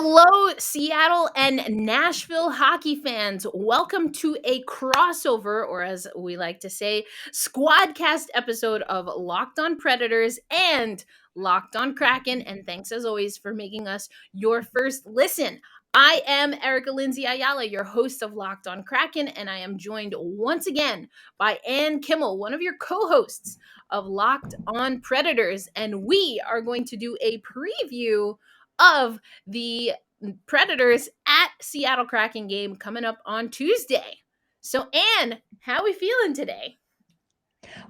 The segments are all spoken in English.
Hello, Seattle and Nashville hockey fans. Welcome to a crossover, or as we like to say, squadcast episode of Locked On Predators and Locked On Kraken. And thanks as always for making us your first listen. I am Erica Ayala, your host of Locked On Kraken, and I am joined once again by Ann Kimmel, one of your co-hosts of Locked On Predators. And we are going to do a preview of the Predators at Seattle Kraken game coming up on Tuesday. So, Ann, how are we feeling today?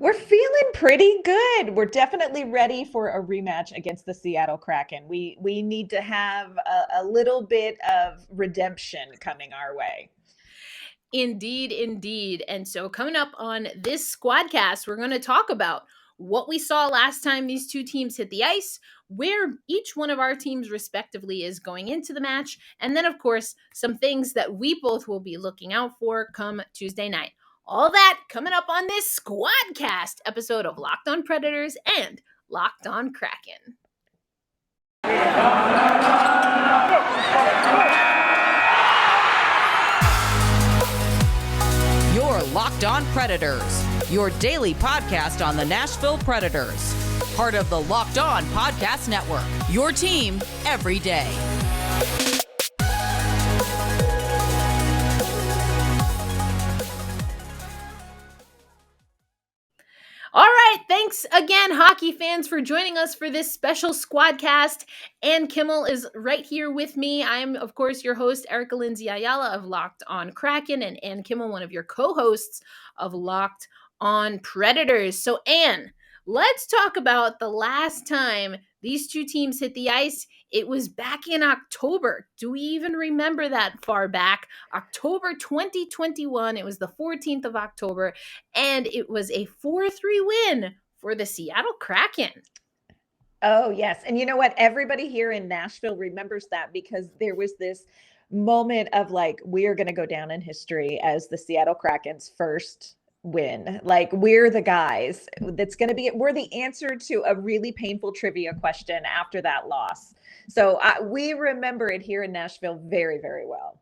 We're feeling pretty good. We're definitely ready for a rematch against the Seattle Kraken. We need to have a little bit of redemption coming our way. Indeed. And so coming up on this squadcast, we're going to talk about what we saw last time these two teams hit the ice, where each one of our teams respectively is going into the match, and then, of course, some things that we both will be looking out for come Tuesday night. All that coming up on this Squadcast episode of Locked On Predators and Locked On Kraken. You're Locked On Predators, your daily podcast on the Nashville Predators. Part of the Locked On Podcast Network, your team every day. All right, thanks again, hockey fans, for joining us for this special Squadcast. Ann Kimmel is right here with me. I'm, of course, your host, Erica Ayala of Locked On Kraken, and Ann Kimmel, one of your co-hosts of Locked On Predators. So, Ann, let's talk about the last time these two teams hit the ice. It was back in October. Do we even remember that far back? October 2021. It was the 14th of October, and it was a 4-3 win for the Seattle Kraken. Oh, yes. And you know what? Everybody here in Nashville remembers that because there was this moment of like, we're going to go down in history as the Seattle Kraken's first win. Like, we're the guys we're the answer to a really painful trivia question after that loss. So we remember it here in Nashville very, very well.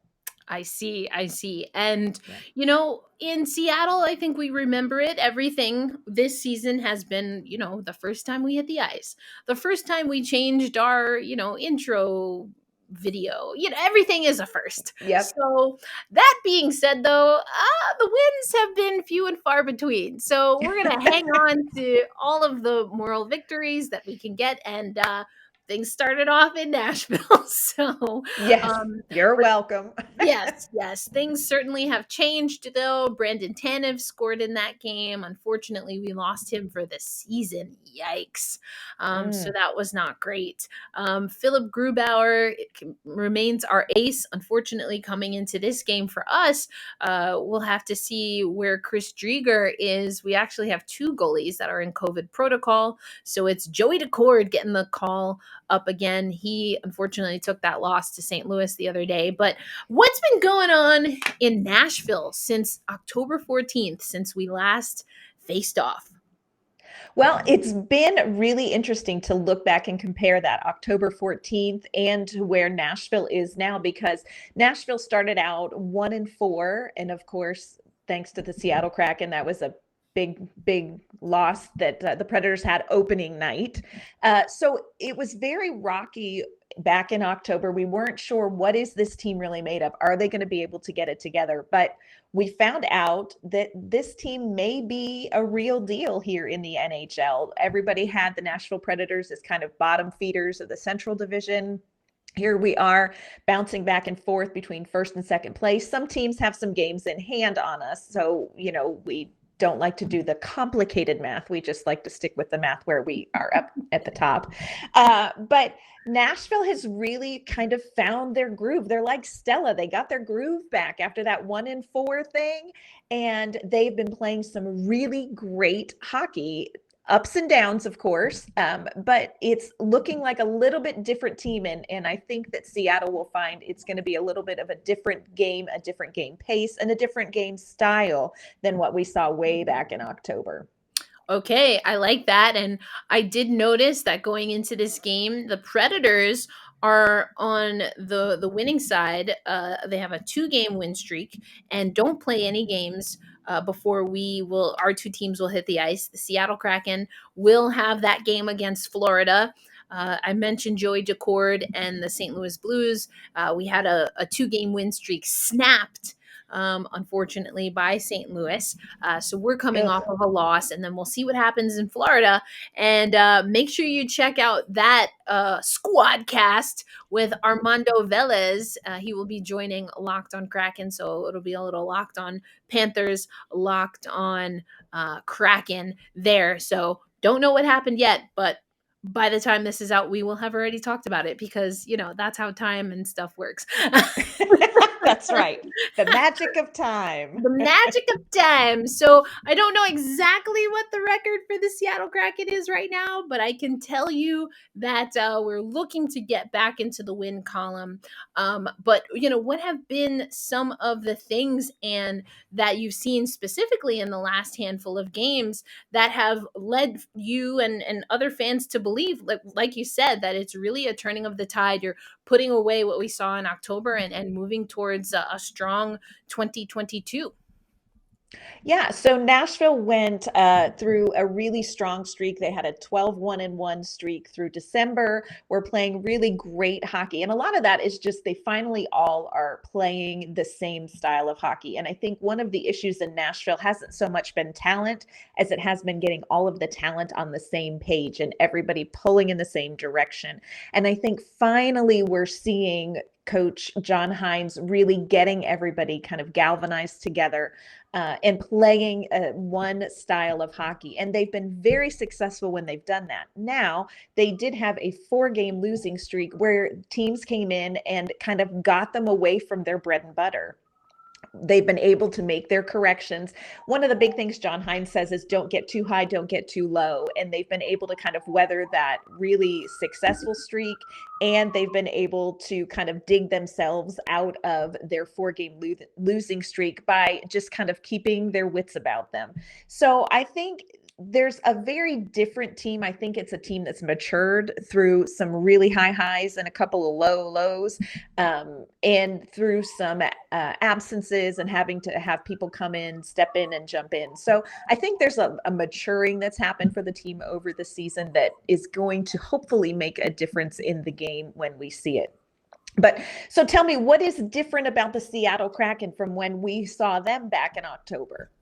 I see. And, in Seattle, I think we remember it. Everything this season has been, the first time we hit the ice, the first time we changed our, intro video, everything is a first. Yep. So that being said, though, the wins have been few and far between. So we're going to hang on to all of the moral victories that we can get. And, things started off in Nashville. So yes, you're welcome. yes. Things certainly have changed, though. Brandon Tanev scored in that game. Unfortunately, we lost him for the season. Yikes. So that was not great. Philipp Grubauer remains our ace. Unfortunately, coming into this game for us, we'll have to see where Chris Driedger is. We actually have two goalies that are in COVID protocol. So it's Joey Daccord getting the call up again. He unfortunately took that loss to St. Louis the other day. But what's been going on in Nashville since October 14th, since we last faced off? Well, it's been really interesting to look back and compare that October 14th and to where Nashville is now, because Nashville started out 1-4. And of course, thanks to the Seattle Kraken, that was a big loss that the Predators had opening night. So it was very rocky back in October. We weren't sure, what is this team really made of? Are they going to be able to get it together? But we found out that this team may be a real deal here in the NHL. Everybody had the Nashville Predators as kind of bottom feeders of the Central Division. Here we are bouncing back and forth between first and second place. Some teams have some games in hand on us. So, we don't like to do the complicated math. We just like to stick with the math where we are up at the top. But Nashville has really kind of found their groove. They're like Stella. They got their groove back after that 1-4 thing. And they've been playing some really great hockey. Ups and downs, of course, but it's looking like a little bit different team. And I think that Seattle will find it's going to be a little bit of a different game pace, and a different game style than what we saw way back in October. Okay, I like that. And I did notice that going into this game, the Predators are on the winning side. They have a 2-game win streak and don't play any games before our two teams will hit the ice. The Seattle Kraken will have that game against Florida. I mentioned Joey Decord and the St. Louis Blues. We had a 2-game win streak snapped, unfortunately, by St. Louis. So we're coming Ugh. off of a loss, and then we'll see what happens in Florida. And make sure you check out that squad cast with Armando Velez. He will be joining Locked on Kraken, so it'll be a little Locked on Panthers, Locked on Kraken there. So don't know what happened yet, but by the time this is out, we will have already talked about it because, that's how time and stuff works. That's right. The magic of time. The magic of time. So I don't know exactly what the record for the Seattle Kraken is right now, but I can tell you that we're looking to get back into the win column. But what have been some of the things and that you've seen specifically in the last handful of games that have led you and other fans to believe, like you said, that it's really a turning of the tide? You're putting away what we saw in October and moving towards a strong 2022. Yeah, so Nashville went through a really strong streak. They had a 12-1-1 streak through December. We're playing really great hockey. And a lot of that is just they finally all are playing the same style of hockey. And I think one of the issues in Nashville hasn't so much been talent as it has been getting all of the talent on the same page and everybody pulling in the same direction. And I think finally we're seeing Coach John Hynes really getting everybody kind of galvanized together and playing one style of hockey. And they've been very successful when they've done that. Now, they did have a 4-game losing streak where teams came in and kind of got them away from their bread and butter. They've been able to make their corrections. One of the big things John Hynes says is don't get too high, don't get too low. And they've been able to kind of weather that really successful streak. And they've been able to kind of dig themselves out of their 4-game losing streak by just kind of keeping their wits about them. So I think there's a very different team. I think it's a team that's matured through some really high highs and a couple of low lows, and through some absences and having to have people come in, step in and jump in. So I think there's a maturing that's happened for the team over the season that is going to hopefully make a difference in the game when we see it. But so tell me, what is different about the Seattle Kraken from when we saw them back in October?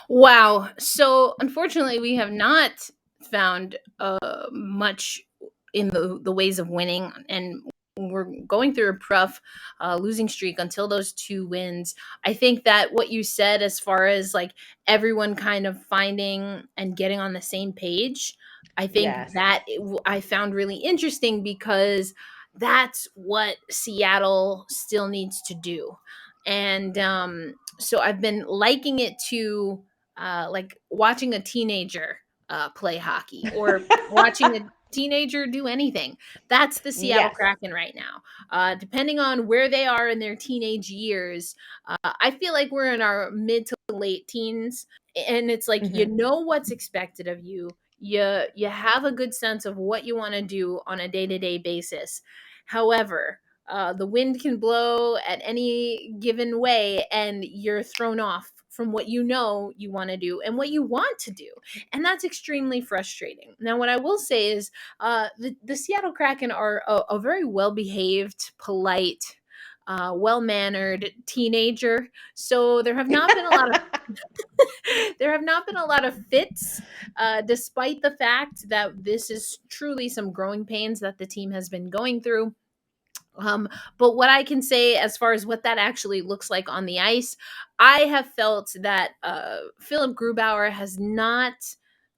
Wow. So unfortunately, we have not found much in the ways of winning, and we're going through a rough losing streak until those 2 wins. I think that what you said as far as like everyone kind of finding and getting on the same page, I think Yes. that I found really interesting because that's what Seattle still needs to do. And so I've been liking it to like watching a teenager play hockey or watching a teenager do anything. That's the Seattle Yes. Kraken right now. Depending on where they are in their teenage years, I feel like we're in our mid to late teens, and it's like you know what's expected of you. You have a good sense of what you want to do on a day-to-day basis. However, the wind can blow at any given way, and you're thrown off from what you know you want to do and what you want to do. And that's extremely frustrating. Now, what I will say is the Seattle Kraken are a very well-behaved, polite, well-mannered teenager. So there have not been a lot of there have not been a lot of fits, despite the fact that this is truly some growing pains that the team has been going through. But what I can say as far as what that actually looks like on the ice, I have felt that Philipp Grubauer has not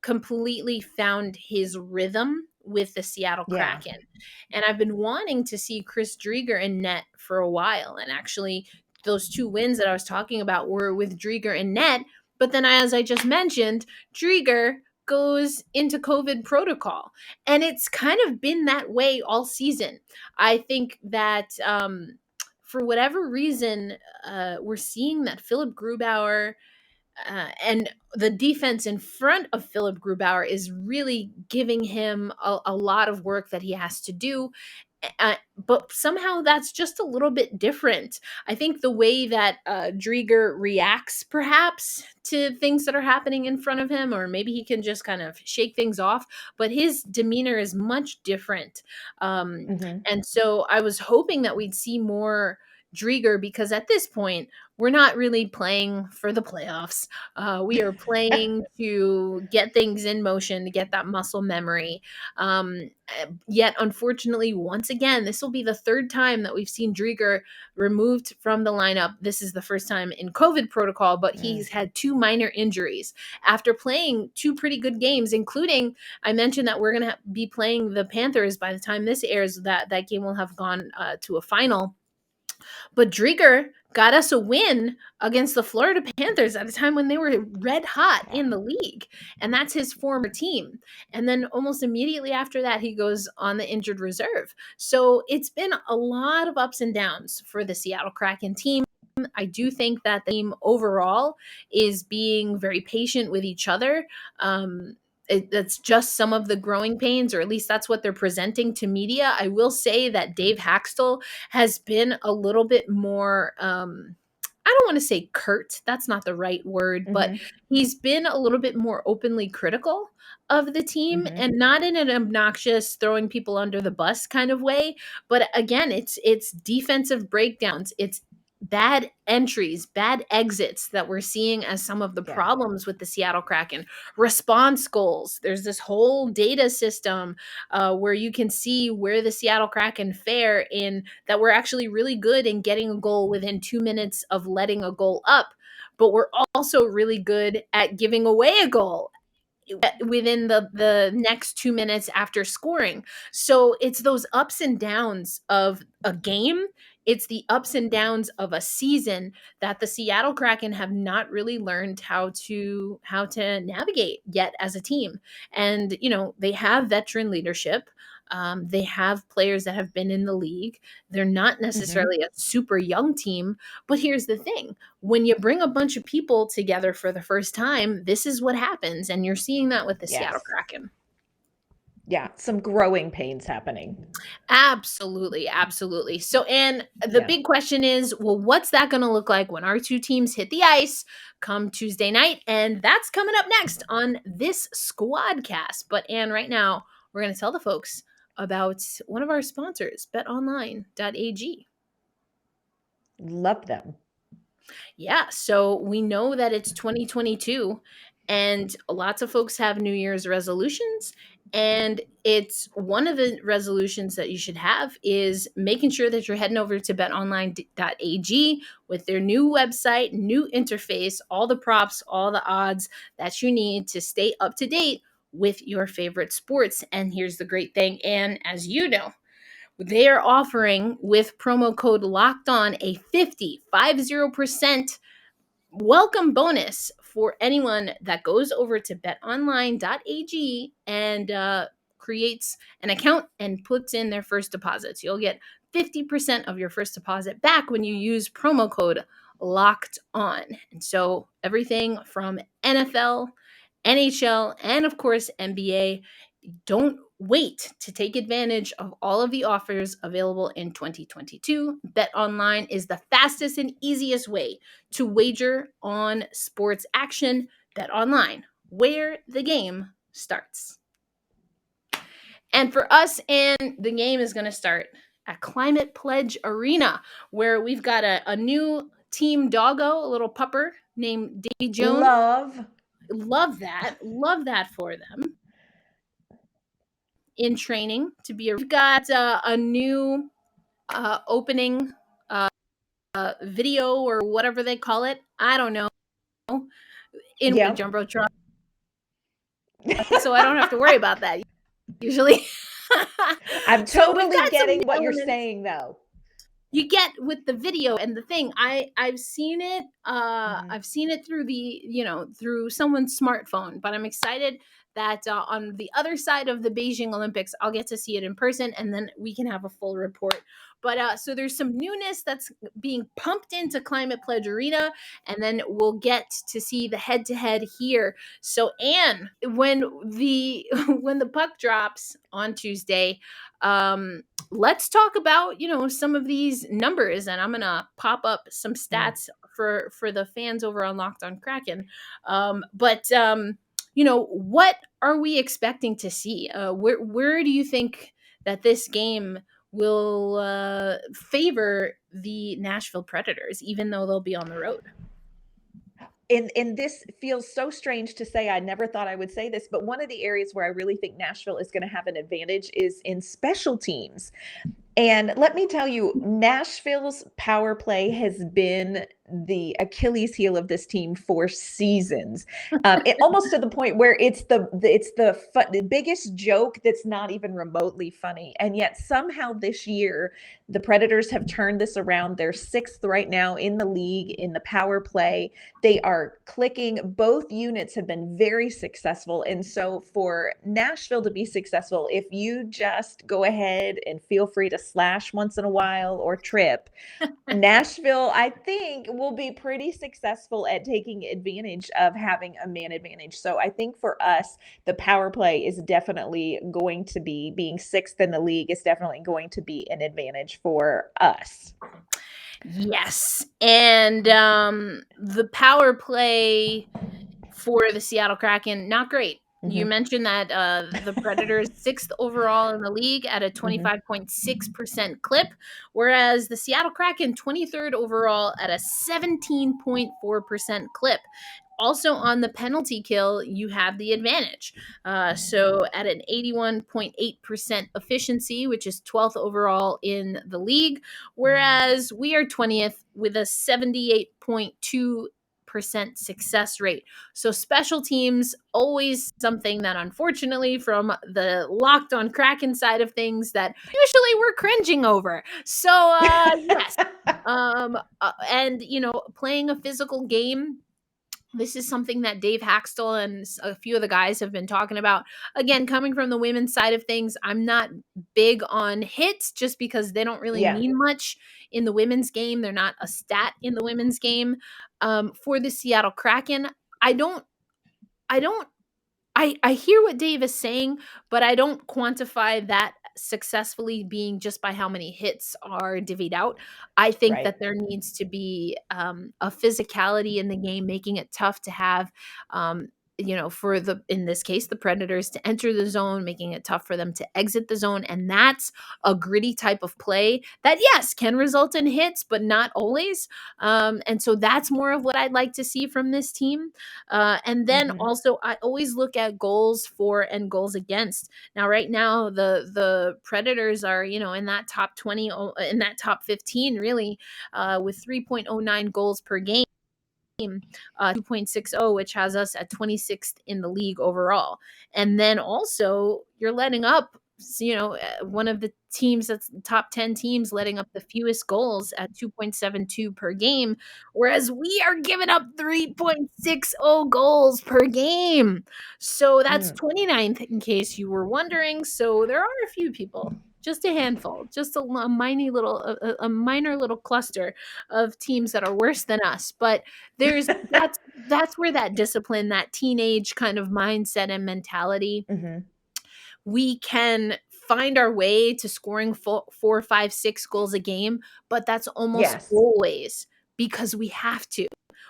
completely found his rhythm with the Seattle Yeah. Kraken. And I've been wanting to see Chris Driedger in net for a while. And actually, those 2 wins that I was talking about were with Driedger in net. But then, as I just mentioned, Driedger goes into COVID protocol. And it's kind of been that way all season. I think that for whatever reason, we're seeing that Philipp Grubauer and the defense in front of Philipp Grubauer is really giving him a lot of work that he has to do. But somehow that's just a little bit different. I think the way that Drieger reacts perhaps to things that are happening in front of him, or maybe he can just kind of shake things off, but his demeanor is much different. Mhm. And so I was hoping that we'd see more Drieger, because at this point, we're not really playing for the playoffs. We are playing to get things in motion, to get that muscle memory. Yet, unfortunately, once again, this will be the third time that we've seen Drieger removed from the lineup. This is the first time in COVID protocol, but he's had 2 minor injuries after playing 2 pretty good games, including, I mentioned that we're going to be playing the Panthers by the time this airs. That game will have gone to a final. But Drieger got us a win against the Florida Panthers at a time when they were red hot in the league. And that's his former team. And then almost immediately after that, he goes on the injured reserve. So it's been a lot of ups and downs for the Seattle Kraken team. I do think that the team overall is being very patient with each other. That's just some of the growing pains, or at least that's what they're presenting to media. I will say that Dave Haxtell has been a little bit more, I don't want to say curt, that's not the right word, but Mhm. he's been a little bit more openly critical of the team, Mhm. and not in an obnoxious throwing people under the bus kind of way. But again, it's defensive breakdowns. It's bad entries, bad exits that we're seeing as some of the Yeah. problems with the Seattle Kraken. Response goals. There's this whole data system where you can see where the Seattle Kraken fare in that we're actually really good in getting a goal within 2 minutes of letting a goal up, but we're also really good at giving away a goal within the next 2 minutes after scoring. So it's those ups and downs of a game. It's the ups and downs of a season that the Seattle Kraken have not really learned how to navigate yet as a team. And they have veteran leadership. They have players that have been in the league. They're not Mhm. necessarily a super young team, but here's the thing: when you bring a bunch of people together for the first time, this is what happens. And you're seeing that with the Seattle Yes. Kraken. Yeah, some growing pains happening. Absolutely. Absolutely. So, and the Yeah. big question is, well, what's that going to look like when our 2 teams hit the ice come Tuesday night? And that's coming up next on this Squadcast. But, Anne, right now, we're going to tell the folks about one of our sponsors, betonline.ag. Love them. Yeah, so we know that it's 2022 and lots of folks have New Year's resolutions, and it's one of the resolutions that you should have is making sure that you're heading over to betonline.ag with their new website, new interface, all the props, all the odds that you need to stay up to date with your favorite sports. And here's the great thing, and as you know, they are offering with promo code locked on a 50% welcome bonus for anyone that goes over to betonline.ag and creates an account and puts in their first deposits. You'll get 50% of your first deposit back when you use promo code locked on. And so everything from NFL, NHL, and of course NBA, don't wait to take advantage of all of the offers available in 2022. BetOnline is the fastest and easiest way to wager on sports action. BetOnline, where the game starts. And for us, and the game is going to start at Climate Pledge Arena, where we've got a new team doggo, a little pupper named Davy Jones. Love. Love that. Love that for them. In training to be we've got a new opening video or whatever they call it. I don't know. In the Yeah. Jumbotron, so I don't have to worry about that usually. I'm So we've totally got some getting what you're elements saying, though. you get with the video. And the thing, I've seen it Mhm. I've seen it through through someone's smartphone, but I'm excited that on the other side of the Beijing Olympics I'll get to see it in person, and then we can have a full report. But so there's some newness that's being pumped into Climate Pledge Arena, and then we'll get to see the head-to-head here. So, Anne, when the when the puck drops on Tuesday, let's talk about some of these numbers, and I'm gonna pop up some stats for the fans over on Locked On Kraken. What are we expecting to see? Where do you think that this game will favor the Nashville Predators, even though they'll be on the road? And this feels so strange to say. I never thought I would say this, but one of the areas where I really think Nashville is going to have an advantage is in special teams. And let me tell you, Nashville's power play has been the Achilles heel of this team for seasons. Almost to the point where it's the biggest joke that's not even remotely funny. And yet somehow this year, the Predators have turned this around. They're 6th right now in the league in the power play. They are clicking. Both units have been very successful. And so for Nashville to be successful, if you just go ahead and feel free to slash once in a while or trip, Nashville, I think, will be pretty successful at taking advantage of having a man advantage. So I think for us, the power play is definitely going to be, being 6th in the league is definitely going to be an advantage for us. Yes. And the power play for the Seattle Kraken, not great. You mentioned that the Predators 6th overall in the league at a 25.6% clip, whereas the Seattle Kraken 23rd overall at a 17.4% clip. Also on the penalty kill, you have the advantage. So at an 81.8% efficiency, which is 12th overall in the league, whereas we are 20th with a 78.2% success rate. So special teams, always something that unfortunately from the Locked On Kraken side of things that usually we're cringing over. So yes. And playing a physical game, this is something that Dave Haxtell and a few of the guys have been talking about. Again, coming from the women's side of things, I'm not big on hits just because they don't really mean much in the women's game. They're not a stat in the women's game. For the Seattle Kraken, I hear what Dave is saying, but I don't quantify that successfully being just by how many hits are divvied out. I think that there needs to be a physicality in the game, making it tough to have, in this case, the Predators to enter the zone, making it tough for them to exit the zone. And that's a gritty type of play that, yes, can result in hits, but not always. And so that's more of what I'd like to see from this team. And then also, I always look at goals for and goals against. Now, right now, the Predators are, in that top 20, in that top 15, really, with 3.09 goals per game. 2.60, which has us at 26th in the league overall. And then also you're letting up, one of the teams that's top 10 teams letting up the fewest goals at 2.72 per game, whereas we are giving up 3.60 goals per game. So that's 29th in case you were wondering. So there are a few people, just a handful, just a minor little cluster of teams that are worse than us. But that's where that discipline, that teenage kind of mindset and mentality, we can find our way to scoring 4, 5, 6 goals a game, but that's almost always because we have to.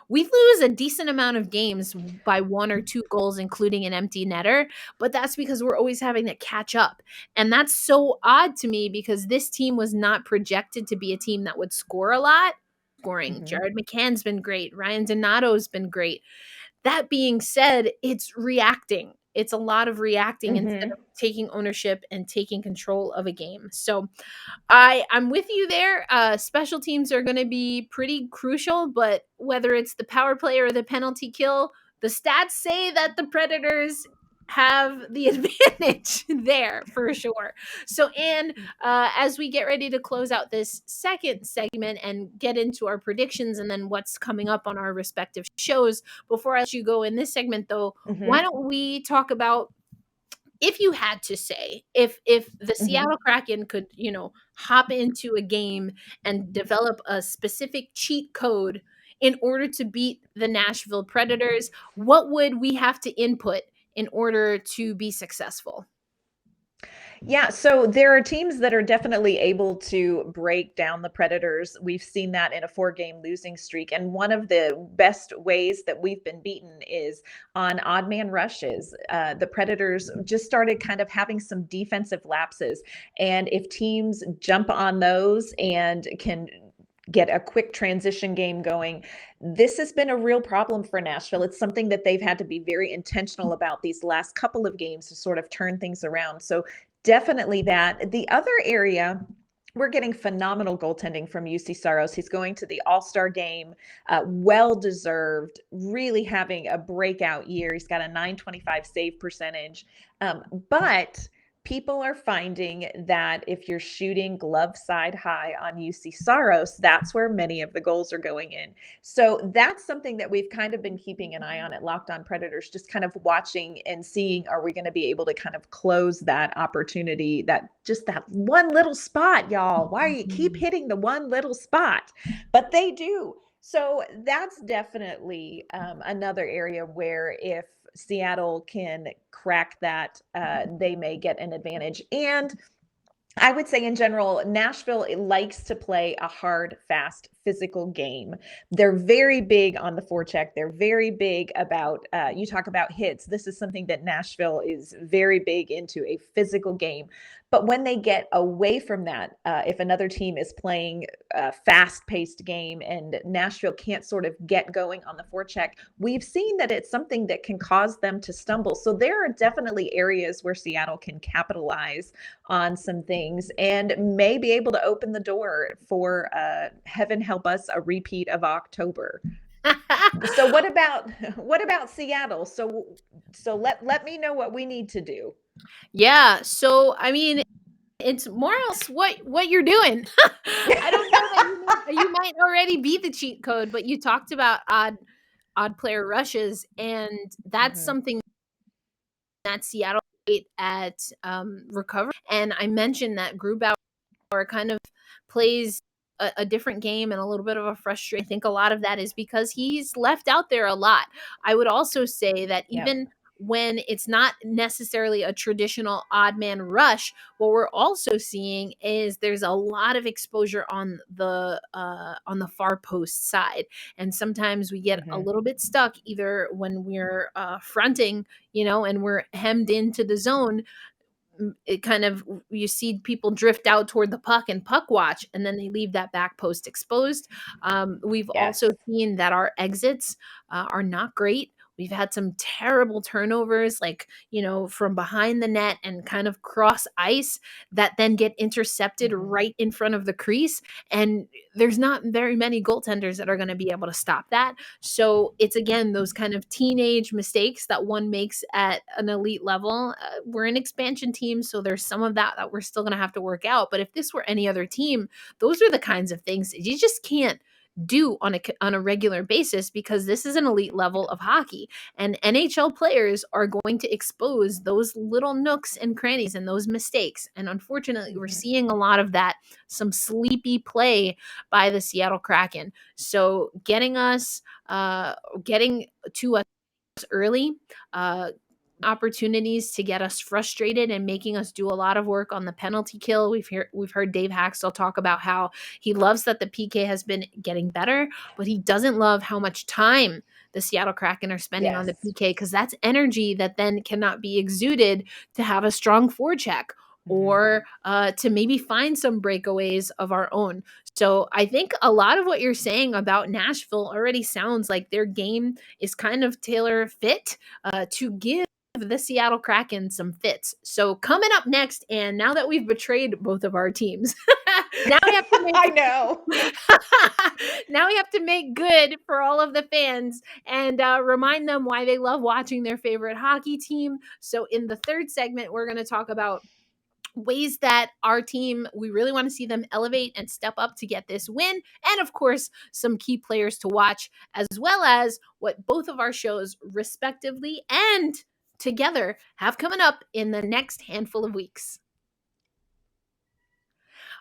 We lose a decent amount of games by 1 or 2 goals, including an empty netter, but that's because we're always having to catch up. And that's so odd to me because this team was not projected to be a team that would score a lot. Jordan McCann's been great. Ryan Donato's been great. That being said, it's reacting. It's a lot of reacting instead of taking ownership and taking control of a game. So I'm with you there. Special teams are going to be pretty crucial, but whether it's the power play or the penalty kill, the stats say that the Predators have the advantage there for sure. So, Anne, as we get ready to close out this second segment and get into our predictions and then what's coming up on our respective shows, before I let you go in this segment, though, why don't we talk about if you had to say, if the Seattle Kraken could, hop into a game and develop a specific cheat code in order to beat the Nashville Predators, what would we have to input in order to be successful? Yeah, so there are teams that are definitely able to break down the Predators. We've seen that in a 4-game losing streak. And one of the best ways that we've been beaten is on odd man rushes. The Predators just started kind of having some defensive lapses. And if teams jump on those and can get a quick transition game going, this has been a real problem for Nashville. It's something that they've had to be very intentional about these last couple of games to sort of turn things around. So definitely that. The other area, we're getting phenomenal goaltending from Juuse Saros. He's going to the All-Star game, well-deserved, really having a breakout year. He's got a .925 save percentage. But people are finding that if you're shooting glove side high on Juuse Saros, that's where many of the goals are going in. So that's something that we've kind of been keeping an eye on at Locked On Predators, just kind of watching and seeing, are we going to be able to kind of close that opportunity, that one little spot, y'all? Why do you keep hitting the one little spot? But they do. So that's definitely another area where if Seattle can crack that, they may get an advantage. And I would say in general, Nashville likes to play a hard, fast, physical game. They're very big on the forecheck. They're very big about, you talk about hits. This is something that Nashville is very big into, a physical game. But when they get away from that, if another team is playing a fast-paced game and Nashville can't sort of get going on the forecheck, we've seen that it's something that can cause them to stumble. So there are definitely areas where Seattle can capitalize on some things and may be able to open the door for, heaven help us, a repeat of October. So what about Seattle? So let me know what we need to do. Yeah. So, I mean, it's more or less what you're doing. I don't know that you might already be the cheat code, but you talked about odd player rushes, and that's something that Seattle great at recovery. And I mentioned that Grubauer kind of plays a different game and a little bit of a frustration. I think a lot of that is because he's left out there a lot. I would also say that even when it's not necessarily a traditional odd man rush, what we're also seeing is there's a lot of exposure on the far post side, and sometimes we get a little bit stuck either when we're fronting, and we're hemmed into the zone. It kind of, you see people drift out toward the puck and puck watch, and then they leave that back post exposed. We've also seen that our exits are not great. We've had some terrible turnovers, like, from behind the net and kind of cross ice that then get intercepted right in front of the crease. And there's not very many goaltenders that are going to be able to stop that. So it's, again, those kind of teenage mistakes that one makes at an elite level. We're an expansion team, so there's some of that we're still going to have to work out. But if this were any other team, those are the kinds of things that you just can't do on a regular basis, because this is an elite level of hockey, and NHL players are going to expose those little nooks and crannies and those mistakes. And unfortunately, we're seeing a lot of that, some sleepy play by the Seattle Kraken. So getting to us early, opportunities to get us frustrated and making us do a lot of work on the penalty kill. We've heard Dave Haxtell talk about how he loves that the PK has been getting better, but he doesn't love how much time the Seattle Kraken are spending on the PK, because that's energy that then cannot be exuded to have a strong forecheck or to maybe find some breakaways of our own. So I think a lot of what you're saying about Nashville already sounds like their game is kind of tailor fit to give the Seattle Kraken some fits. So coming up next, and now that we've betrayed both of our teams, now we have to make I know. now we have to make good for all of the fans and remind them why they love watching their favorite hockey team. So in the third segment, we're going to talk about ways that our team, we really want to see them elevate and step up to get this win. And of course, some key players to watch, as well as what both of our shows respectively and together have coming up in the next handful of weeks.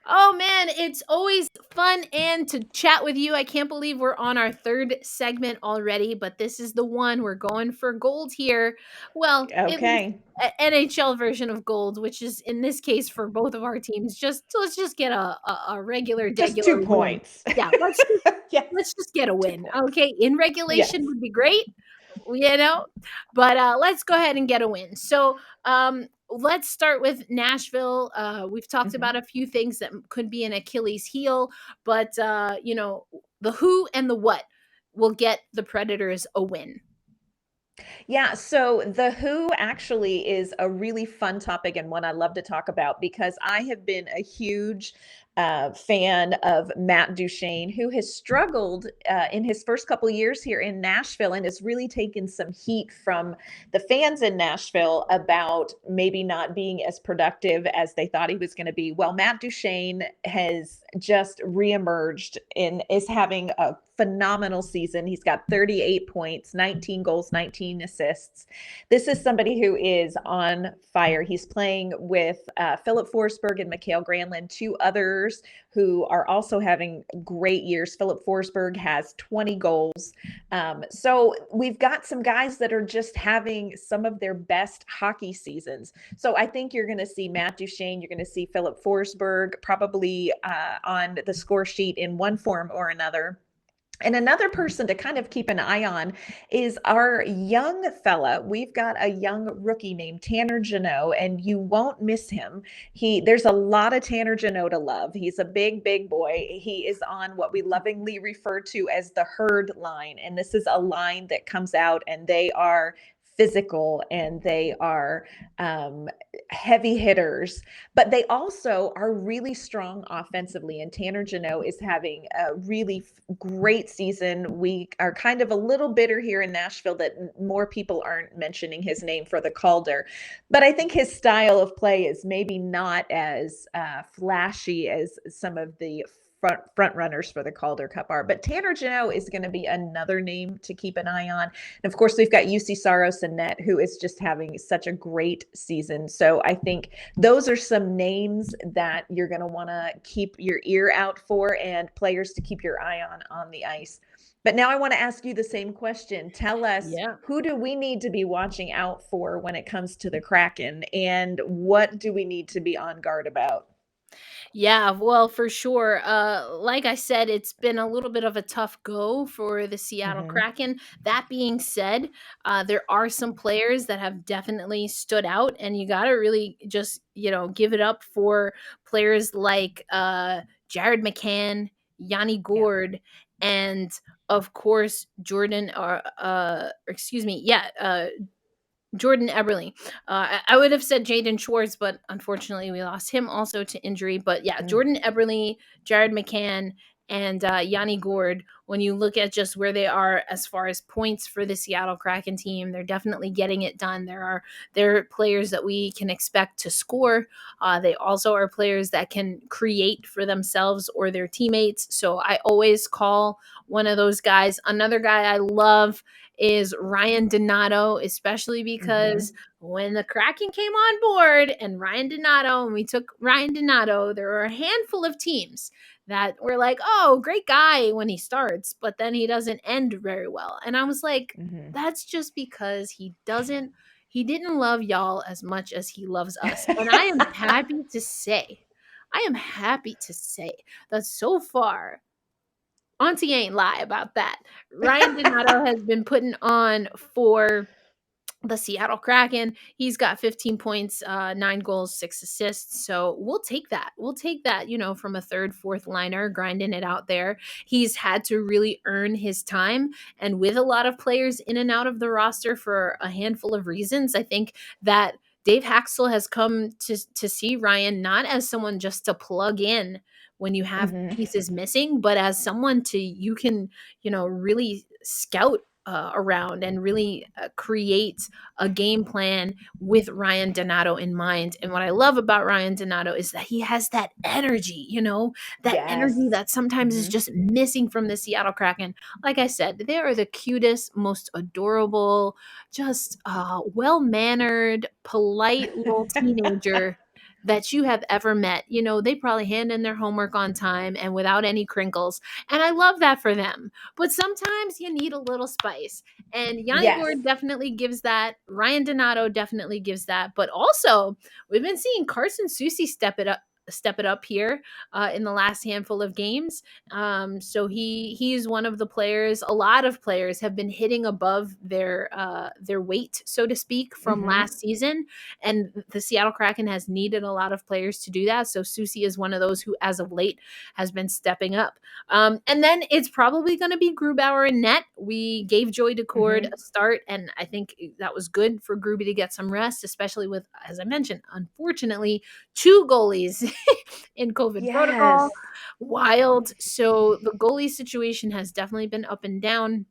Oh man, it's always fun and to chat with you. I can't believe we're on our third segment already, but this is the one we're going for gold here. Well, at least Okay. NHL version of gold, which is in this case for both of our teams. Let's just get a regular Just 2 degular win. points. Yeah, Yes, let's just get a 2 win. points. Okay, in regulation Yes. would be great, but let's go ahead and get a win. So let's start with Nashville. We've talked about a few things that could be an Achilles heel, but the who and the what will get the Predators a win. Yeah, so the who actually is a really fun topic and one I love to talk about because I have been a huge fan of Matt Duchene, who has struggled in his first couple years here in Nashville and has really taken some heat from the fans in Nashville about maybe not being as productive as they thought he was going to be. Well, Matt Duchene has just reemerged and is having a phenomenal season. He's got 38 points, 19 goals, 19 assists. This is somebody who is on fire. He's playing with Filip Forsberg and Mikael Granlund, two others who are also having great years. Filip Forsberg has 20 goals. So we've got some guys that are just having some of their best hockey seasons. So I think you're going to see Matt Duchene, you're going to see Filip Forsberg probably on the score sheet in one form or another. And another person to kind of keep an eye on is our young fella. We've got a young rookie named Tanner Jeannot, and you won't miss him. There's a lot of Tanner Jeannot to love. He's a big, big boy. He is on what we lovingly refer to as the herd line. And this is a line that comes out and they are physical and they are heavy hitters, but they also are really strong offensively. And Tanner Jeannot is having a really great season. We are kind of a little bitter here in Nashville that more people aren't mentioning his name for the Calder, but I think his style of play is maybe not as flashy as some of the front runners for the Calder Cup are. But Tanner Jeannot is going to be another name to keep an eye on. And of course, we've got Juuse Saros in net, who is just having such a great season. So I think those are some names that you're going to want to keep your ear out for and players to keep your eye on the ice. But now I want to ask you the same question. Tell us, who do we need to be watching out for when it comes to the Kraken, and what do we need to be on guard about? Yeah, well, for sure. Like I said, it's been a little bit of a tough go for the Seattle Kraken. That being said, there are some players that have definitely stood out, and you got to really just, give it up for players like Jared McCann, Yanni Gourde, and of course, Jordan Eberle. I would have said Jaden Schwartz, but unfortunately we lost him also to injury. But yeah, Jordan Eberle, Jared McCann, and Yanni Gourde, when you look at just where they are as far as points for the Seattle Kraken team, they're definitely getting it done. They're players that we can expect to score. They also are players that can create for themselves or their teammates. So I always call one of those guys. Another guy I love is Ryan Donato, especially because when the Kraken came on board and we took Ryan Donato, there were a handful of teams that were like, oh, great guy when he starts, but then he doesn't end very well. And I was like, that's just because he didn't love y'all as much as he loves us. And I am happy to say that so far, Auntie ain't lie about that. Ryan Donato has been putting on for the Seattle Kraken. He's got 15 points, 9 goals, 6 assists. So we'll take that. From a third, fourth liner, grinding it out there. He's had to really earn his time. And with a lot of players in and out of the roster for a handful of reasons, I think that Dave Haxel has come to see Ryan not as someone just to plug in when you have pieces missing, but as someone you can really scout around and really create a game plan with Ryan Donato in mind. And what I love about Ryan Donato is that he has that energy, that energy Yes. that sometimes is just missing from the Seattle Kraken. Like I said, they are the cutest, most adorable, just well-mannered, polite little teenager that you have ever met. They probably hand in their homework on time and without any crinkles. And I love that for them. But sometimes you need a little spice. And Yanni Yes. Gourde definitely gives that. Ryan Donato definitely gives that. But also, we've been seeing Carson Soucy step it up here in the last handful of games. So he's one of the players. A lot of players have been hitting above their weight, so to speak, from last season, and the Seattle Kraken has needed a lot of players to do that. So Soucy is one of those who, as of late, has been stepping up. And then it's probably going to be Grubauer in net. We gave Joy Decord a start, and I think that was good for Gruby to get some rest, especially with, as I mentioned, unfortunately, 2 goalies in COVID protocol. Yes. Wild. So the goalie situation has definitely been up and down.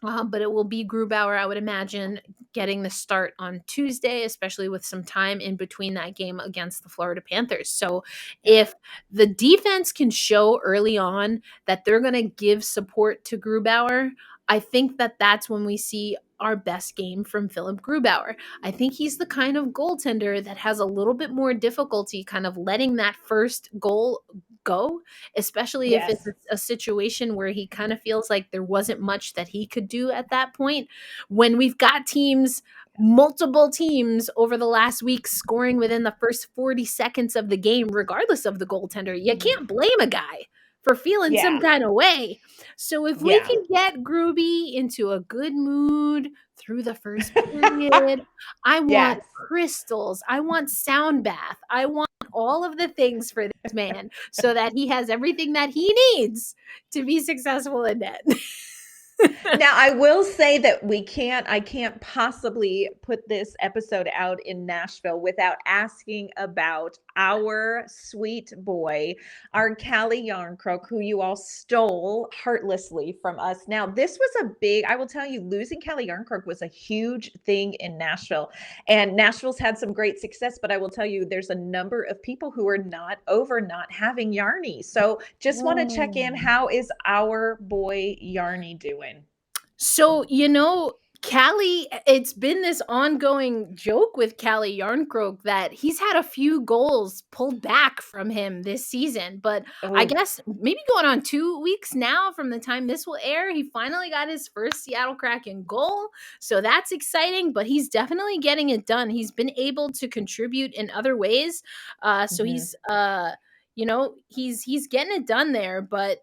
But it will be Grubauer, I would imagine, getting the start on Tuesday, especially with some time in between that game against the Florida Panthers. So if the defense can show early on that they're going to give support to Grubauer, I think that that's when we see our best game from Philipp Grubauer. I think he's the kind of goaltender that has a little bit more difficulty kind of letting that first goal go, especially if it's Yes. a situation where he kind of feels like there wasn't much that he could do at that point. When we've got multiple teams over the last week scoring within the first 40 seconds of the game, regardless of the goaltender, you can't blame a guy for feeling some kind of way. So if we can get Gruby into a good mood through the first period, I want crystals. I want sound bath. I want all of the things for this man so that he has everything that he needs to be successful in net. Now, I will say that I can't possibly put this episode out in Nashville without asking about our sweet boy, our Calle Jarnkrok, who you all stole heartlessly from us. Now, this was I will tell you, losing Calle Jarnkrok was a huge thing in Nashville. And Nashville's had some great success, but I will tell you, there's a number of people who are not over not having Yarny. So just want to check in. How is our boy Yarny doing? So, Calle, it's been this ongoing joke with Calle Jarnkrok that he's had a few goals pulled back from him this season. But I guess maybe going on 2 weeks now from the time this will air, he finally got his first Seattle Kraken goal. So that's exciting, but he's definitely getting it done. He's been able to contribute in other ways. So he's getting it done there, but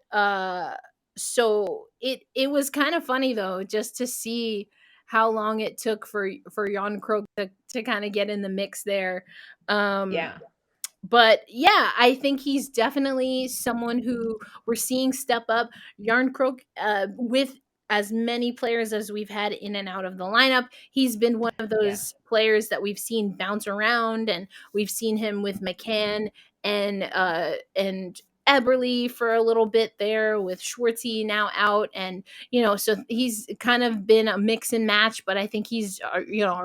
so it was kind of funny though, just to see how long it took for Jarnkrok to kind of get in the mix there. But yeah, I think he's definitely someone who we're seeing step up. Jarnkrok, with as many players as we've had in and out of the lineup, he's been one of those players that we've seen bounce around, and we've seen him with McCann and Eberle for a little bit there, with Schwartzy now out. And, so he's kind of been a mix and match, but I think he's,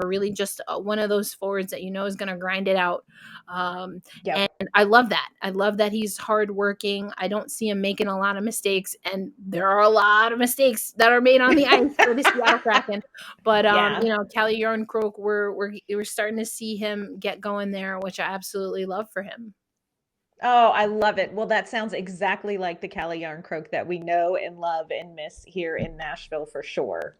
really just one of those forwards that, is going to grind it out. And I love that. I love that he's hardworking. I don't see him making a lot of mistakes, and there are a lot of mistakes that are made on the ice for the Seattle Kraken. But, Calle Jarnkrok, we're starting to see him get going there, which I absolutely love for him. Oh, I love it. Well, that sounds exactly like the Calle Jarnkrok that we know and love and miss here in Nashville for sure.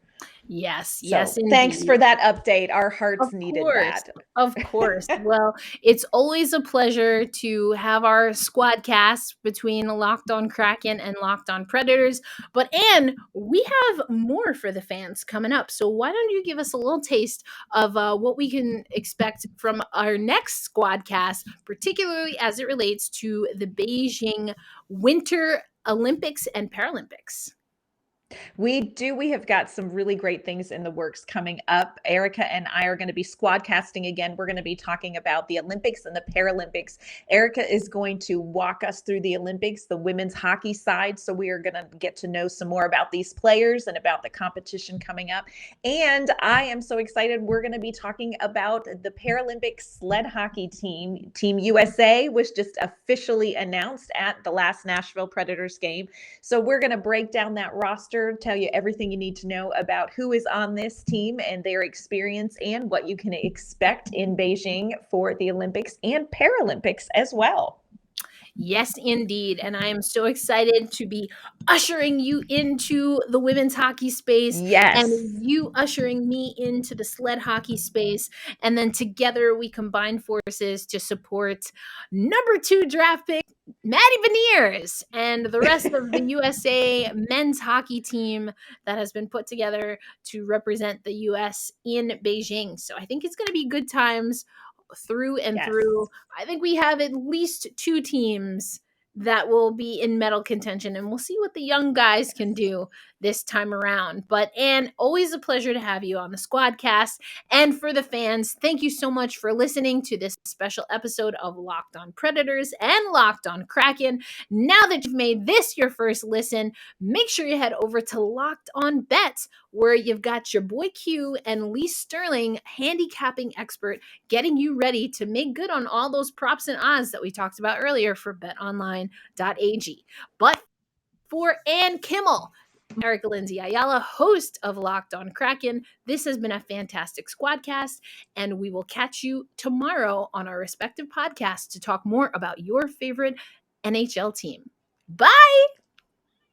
Yes, thanks for that update. Our hearts needed that. Of course. Well, it's always a pleasure to have our squad cast between Locked On Kraken and Locked On Predators. But Anne, we have more for the fans coming up. So why don't you give us a little taste of what we can expect from our next squad cast, particularly as it relates to the Beijing Winter Olympics and Paralympics? We do. We have got some really great things in the works coming up. Erica and I are going to be squadcasting again. We're going to be talking about the Olympics and the Paralympics. Erica is going to walk us through the Olympics, the women's hockey side. So we are going to get to know some more about these players and about the competition coming up. And I am so excited. We're going to be talking about the Paralympic sled hockey team. Team USA was just officially announced at the last Nashville Predators game. So we're going to break down that roster, tell you everything you need to know about who is on this team and their experience and what you can expect in Beijing for the Olympics and Paralympics as well. Yes, indeed. And I am so excited to be ushering you into the women's hockey space. Yes. And you ushering me into the sled hockey space. And then together we combine forces to support number 2 draft pick, Maddie Beniers, and the rest of the USA men's hockey team that has been put together to represent the US in Beijing. So I think it's going to be good times through and through. I think we have at least 2 teams that will be in medal contention, and we'll see what the young guys can do this time around. But Anne, always a pleasure to have you on the Squadcast. And for the fans, thank you so much for listening to this special episode of Locked On Predators and Locked On Kraken. Now that you've made this your first listen, make sure you head over to Locked On Bets, where you've got your boy Q and Lee Sterling, handicapping expert, getting you ready to make good on all those props and odds that we talked about earlier for betonline.ag. But for Ann Kimmel, Erica Ayala, host of Locked On Kraken, this has been a fantastic Squadcast, and we will catch you tomorrow on our respective podcasts to talk more about your favorite NHL team. Bye!